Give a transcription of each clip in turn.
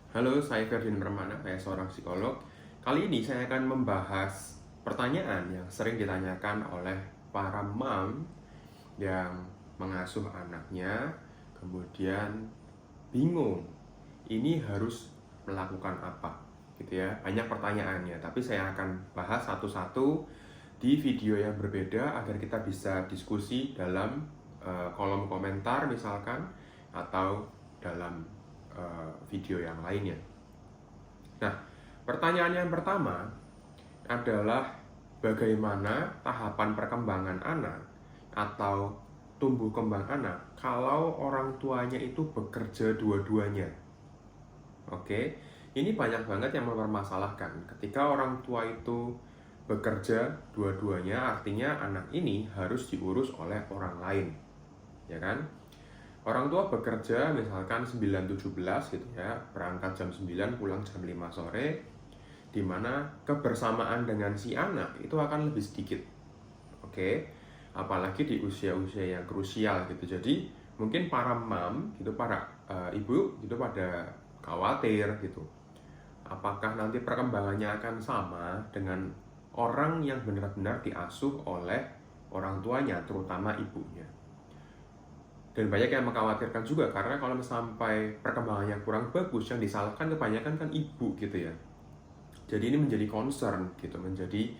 Halo, saya Ferdinand Permana, saya seorang psikolog. Kali ini saya akan membahas pertanyaan yang sering ditanyakan oleh para mom yang mengasuh anaknya, kemudian bingung, ini harus melakukan apa, gitu ya. Banyak pertanyaannya, tapi saya akan bahas satu-satu di video yang berbeda agar kita bisa diskusi dalam kolom komentar misalkan, atau dalam video yang lainnya. Nah, pertanyaan yang pertama adalah bagaimana tahapan perkembangan anak atau tumbuh kembang anak kalau orang tuanya itu bekerja dua-duanya. Oke, ini banyak banget yang mempermasalahkan. Ketika orang tua itu bekerja dua-duanya, artinya anak ini harus diurus oleh orang lain, ya kan? Orang tua bekerja misalkan 9-17 gitu ya, berangkat jam 9, pulang jam 5 sore, di mana kebersamaan dengan si anak itu akan lebih sedikit. Oke, apalagi di usia-usia yang krusial gitu. Jadi mungkin para mam gitu, para ibu gitu pada khawatir gitu. Apakah nanti perkembangannya akan sama dengan orang yang benar-benar diasuh oleh orang tuanya, terutama ibunya. Dan banyak yang mengkhawatirkan juga karena kalau sampai perkembangannya kurang bagus, yang disalahkan kebanyakan kan ibu gitu ya. Jadi ini menjadi concern gitu, menjadi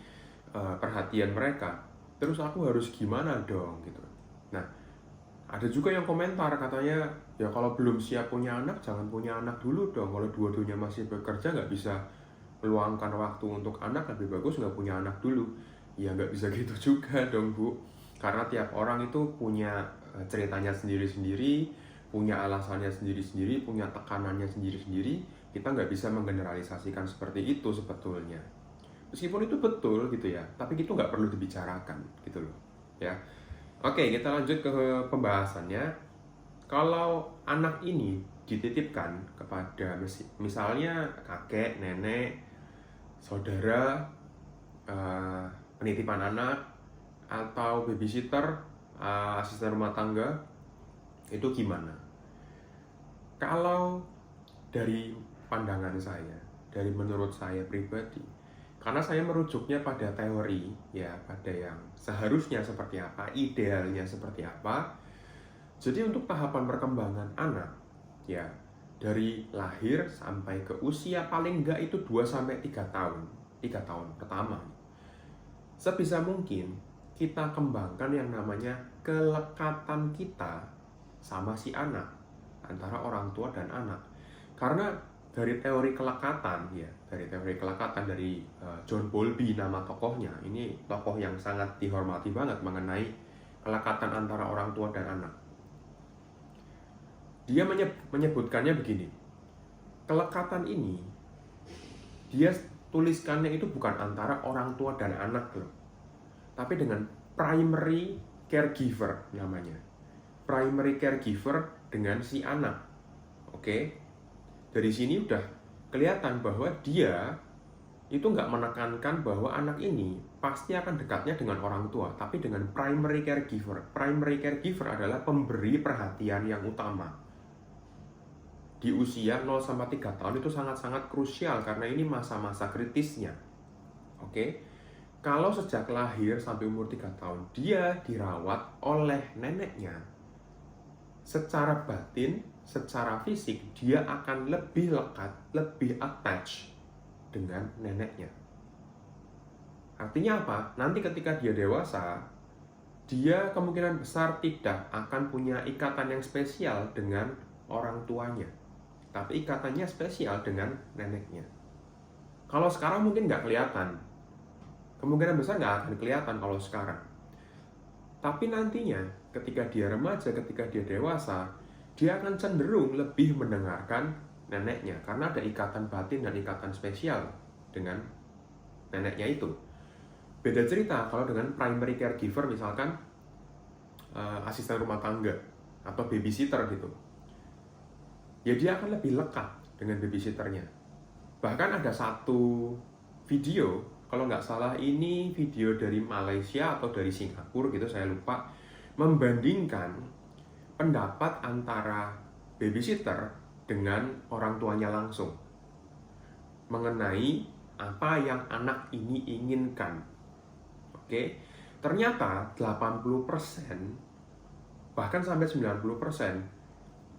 perhatian mereka. Terus aku harus gimana dong gitu. Nah, ada juga yang komentar katanya, ya kalau belum siap punya anak, jangan punya anak dulu dong. Kalau dua-duanya masih bekerja, nggak bisa meluangkan waktu untuk anak, lebih bagus nggak punya anak dulu. Ya nggak bisa gitu juga dong Bu. Karena tiap orang itu punya ceritanya sendiri-sendiri, punya alasannya sendiri-sendiri, punya tekanannya sendiri-sendiri. Kita nggak bisa menggeneralisasikan seperti itu sebetulnya. Meskipun itu betul gitu ya, tapi itu nggak perlu dibicarakan gitu loh ya. Oke, kita lanjut ke pembahasannya. Kalau anak ini dititipkan kepada misalnya kakek, nenek, saudara, penitipan anak, atau babysitter, asisten rumah tangga, itu gimana? Kalau dari pandangan saya, dari menurut saya pribadi, karena saya merujuknya pada teori, ya, pada yang seharusnya seperti apa, idealnya seperti apa. Jadi untuk tahapan perkembangan anak, ya, dari lahir sampai ke usia paling enggak itu 2-3 tahun. 3 tahun pertama. Sebisa mungkin kita kembangkan yang namanya kelekatan kita sama si anak, antara orang tua dan anak. Karena dari teori kelekatan ya, dari John Bowlby nama tokohnya. Ini tokoh yang sangat dihormati banget mengenai kelekatan antara orang tua dan anak. Dia menyebutkannya begini. Kelekatan ini dia tuliskannya itu bukan antara orang tua dan anak loh, tapi dengan primary caregiver namanya. Primary caregiver dengan si anak. Oke. Dari sini udah kelihatan bahwa dia itu nggak menekankan bahwa anak ini pasti akan dekatnya dengan orang tua, tapi dengan primary caregiver. Primary caregiver adalah pemberi perhatian yang utama. Di usia 0-3 tahun itu sangat-sangat krusial karena ini masa-masa kritisnya. Oke. Kalau sejak lahir sampai umur 3 tahun dia dirawat oleh neneknya, secara batin, secara fisik dia akan lebih lekat, lebih attach dengan neneknya. Artinya apa? Nanti ketika dia dewasa, dia kemungkinan besar tidak akan punya ikatan yang spesial dengan orang tuanya, tapi ikatannya spesial dengan neneknya. Kalau sekarang mungkin nggak kelihatan, kemungkinan besar nggak akan kelihatan kalau sekarang. Tapi nantinya ketika dia remaja, ketika dia dewasa, dia akan cenderung lebih mendengarkan neneknya karena ada ikatan batin dan ikatan spesial dengan neneknya itu. Beda cerita kalau dengan primary caregiver, misalkan asisten rumah tangga atau babysitter gitu. Ya dia akan lebih lekat dengan babysitternya. Bahkan ada satu video, kalau nggak salah ini video dari Malaysia atau dari Singapura gitu, saya lupa, membandingkan pendapat antara babysitter dengan orang tuanya langsung mengenai apa yang anak ini inginkan. Oke, ternyata 80% bahkan sampai 90%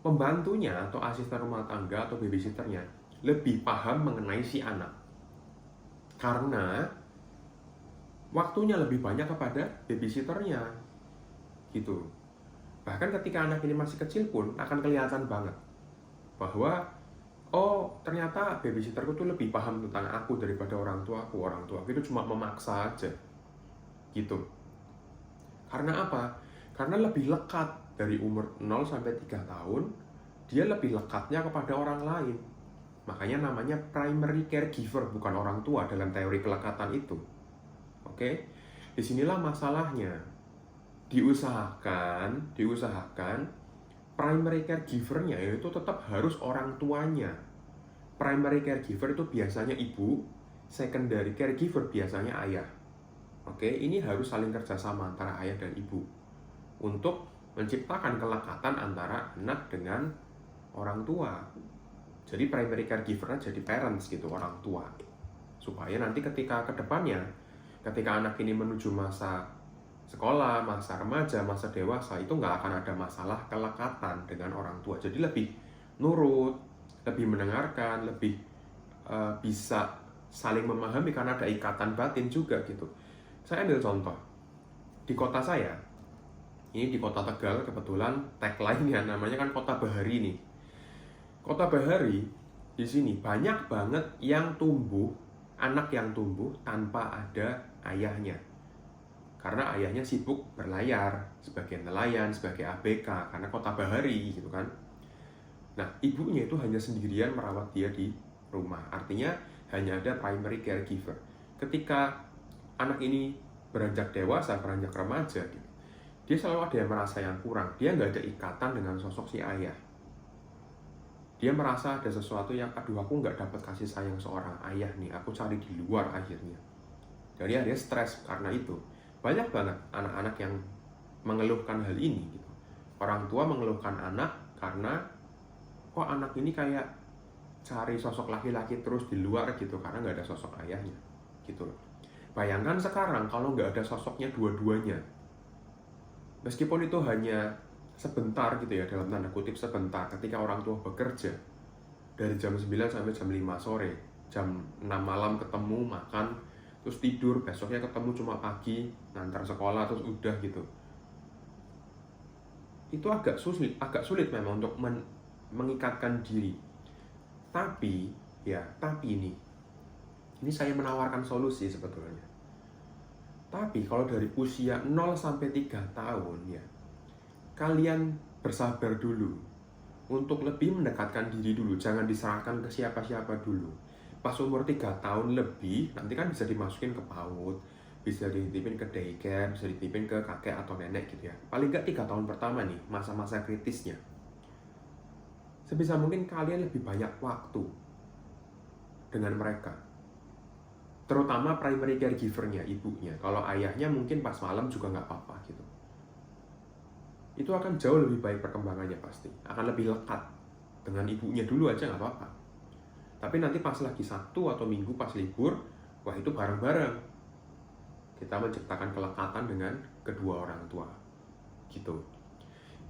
pembantunya atau asisten rumah tangga atau babysitternya lebih paham mengenai si anak. Karena waktunya lebih banyak kepada babysitternya gitu. Bahkan ketika anak ini masih kecil pun akan kelihatan banget bahwa oh ternyata babysitterku tuh lebih paham tentang aku daripada orang tuaku. Orang tuaku itu cuma memaksa aja gitu. Karena apa? Karena lebih lekat dari umur 0 sampai 3 tahun, dia lebih lekatnya kepada orang lain. Makanya namanya primary caregiver, bukan orang tua dalam teori kelekatan itu. Oke? Disinilah masalahnya. Diusahakan primary caregiver-nya itu tetap harus orang tuanya. Primary caregiver itu biasanya ibu, secondary caregiver biasanya ayah. Oke, ini harus saling kerjasama antara ayah dan ibu untuk menciptakan kelekatan antara anak dengan orang tua. Jadi primary caregiver-nya jadi parents gitu, orang tua. Supaya nanti ketika kedepannya, ketika anak ini menuju masa sekolah, masa remaja, masa dewasa, itu nggak akan ada masalah kelekatan dengan orang tua. Jadi lebih nurut, lebih mendengarkan, lebih bisa saling memahami karena ada ikatan batin juga gitu. Saya ambil contoh, di kota saya, ini di kota Tegal kebetulan tagline-nya namanya kan Kota Bahari nih. Kota Bahari di sini banyak banget yang tumbuh, anak yang tumbuh tanpa ada ayahnya. Karena ayahnya sibuk berlayar sebagai nelayan, sebagai ABK, karena Kota Bahari gitu kan. Nah, ibunya itu hanya sendirian merawat dia di rumah. Artinya hanya ada primary caregiver. Ketika anak ini beranjak dewasa, beranjak remaja, dia selalu ada yang merasa yang kurang. Dia nggak ada ikatan dengan sosok si ayah. Dia merasa ada sesuatu yang, aduh aku nggak dapat kasih sayang seorang ayah nih, aku cari di luar akhirnya. Jadi dia stres karena itu. Banyak banget anak-anak yang mengeluhkan hal ini gitu. Orang tua mengeluhkan anak karena kok anak ini kayak cari sosok laki-laki terus di luar gitu, karena nggak ada sosok ayahnya gitu loh. Bayangkan sekarang kalau nggak ada sosoknya dua-duanya, meskipun itu hanya sebentar gitu ya, dalam tanda kutip sebentar, ketika orang tua bekerja dari jam 9 sampai jam 5 sore, jam 6 malam ketemu, makan, terus tidur, besoknya ketemu cuma pagi, ngantar sekolah, terus udah gitu. Itu agak sulit memang untuk mengikatkan diri. Tapi ini saya menawarkan solusi sebetulnya. Tapi kalau dari usia 0 sampai 3 tahun ya, kalian bersabar dulu untuk lebih mendekatkan diri dulu, jangan diserahkan ke siapa-siapa dulu. Pas umur 3 tahun lebih, nanti kan bisa dimasukin ke PAUD, bisa dititipin ke daycare, bisa dititipin ke kakek atau nenek gitu ya. Paling nggak 3 tahun pertama nih, masa-masa kritisnya. Sebisa mungkin kalian lebih banyak waktu dengan mereka. Terutama primary caregiver-nya, ibunya. Kalau ayahnya mungkin pas malam juga nggak apa-apa gitu. Itu akan jauh lebih baik perkembangannya pasti. Akan lebih lekat. Dengan ibunya dulu aja nggak apa-apa. Tapi nanti pas lagi Sabtu atau Minggu pas libur, wah itu bareng-bareng. Kita menciptakan kelekatan dengan kedua orang tua. Gitu.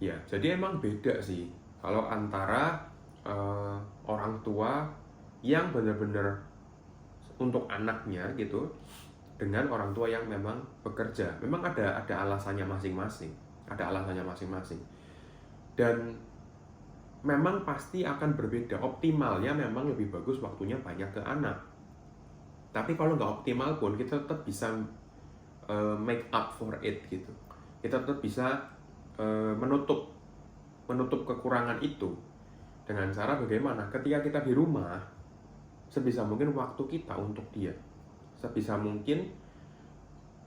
Ya, jadi emang beda sih. Kalau antara orang tua yang benar-benar untuk anaknya gitu, dengan orang tua yang memang bekerja. Memang ada alasannya masing-masing. Ada alasannya masing-masing. Dan memang pasti akan berbeda. Optimalnya memang lebih bagus waktunya banyak ke anak. Tapi kalau nggak optimal pun kita tetap bisa make up for it gitu. Kita tetap bisa menutup kekurangan itu dengan cara bagaimana? Ketika kita di rumah, sebisa mungkin waktu kita untuk dia. Sebisa mungkin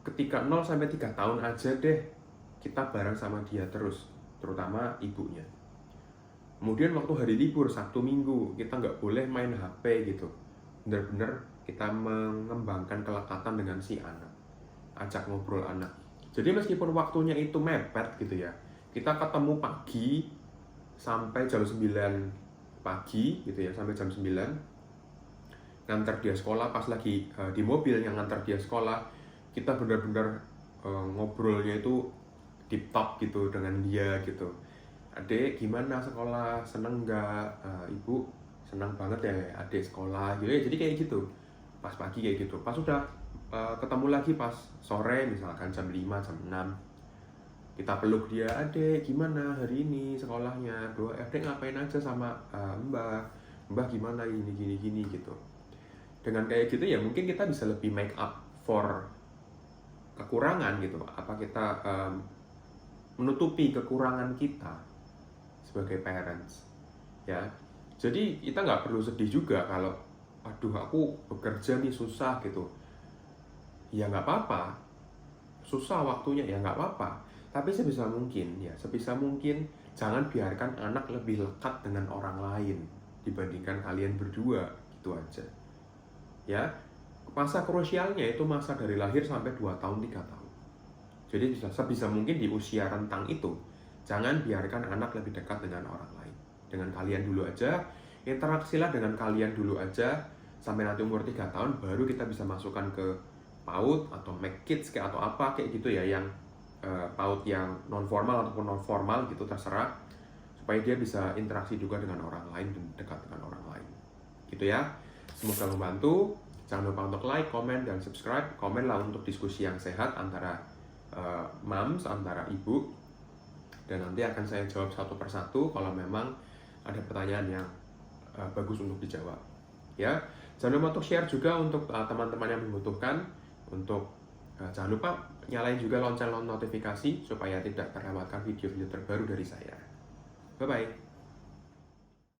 ketika 0 sampai 3 tahun aja deh kita bareng sama dia terus, terutama ibunya. Kemudian waktu hari libur, Sabtu Minggu, kita nggak boleh main HP gitu. Bener-bener kita mengembangkan kelekatan dengan si anak. Ajak ngobrol anak. Jadi meskipun waktunya itu mepet gitu ya, kita ketemu pagi sampai jam 9 pagi gitu ya sampai jam 9, nganter dia sekolah. Pas lagi di mobil yang nganter dia sekolah, kita benar-benar ngobrolnya itu deep talk gitu dengan dia gitu. Adik gimana sekolah, seneng nggak? Ibu senang banget ya adik sekolah gitu ya. Jadi kayak gitu pas pagi kayak gitu. Pas udah ketemu lagi pas sore misalkan jam 5, jam 6, kita peluk dia, adik gimana hari ini sekolahnya, adik ngapain aja sama mbah gimana gini gitu. Dengan kayak gitu ya mungkin kita bisa lebih make up for kekurangan gitu, apa kita menutupi kekurangan kita sebagai parents ya. Jadi kita nggak perlu sedih juga kalau aduh aku bekerja nih susah gitu ya, nggak apa-apa, susah waktunya ya nggak apa-apa, tapi sebisa mungkin jangan biarkan anak lebih lekat dengan orang lain dibandingkan kalian berdua, gitu aja ya. Masa krusialnya itu masa dari lahir sampai 2 tahun 3 tahun. Jadi sebisa mungkin di usia rentang itu jangan biarkan anak lebih dekat dengan orang lain. Dengan kalian dulu aja, interaksilah dengan kalian dulu aja sampai nanti umur 3 tahun, baru kita bisa masukkan ke PAUD atau make kids kayak atau apa kayak gitu ya, yang PAUD yang non formal ataupun non formal gitu terserah, supaya dia bisa interaksi juga dengan orang lain dan dekat dengan orang lain gitu ya. Semoga membantu. Jangan lupa untuk like, comment, dan subscribe. Komen lah untuk diskusi yang sehat antara moms, antara ibu, dan nanti akan saya jawab satu persatu kalau memang ada pertanyaan yang bagus untuk dijawab ya. Jangan lupa untuk share juga untuk teman-teman yang membutuhkan. Untuk jangan lupa nyalain juga lonceng notifikasi supaya tidak terlewatkan video-video terbaru dari saya. Bye bye.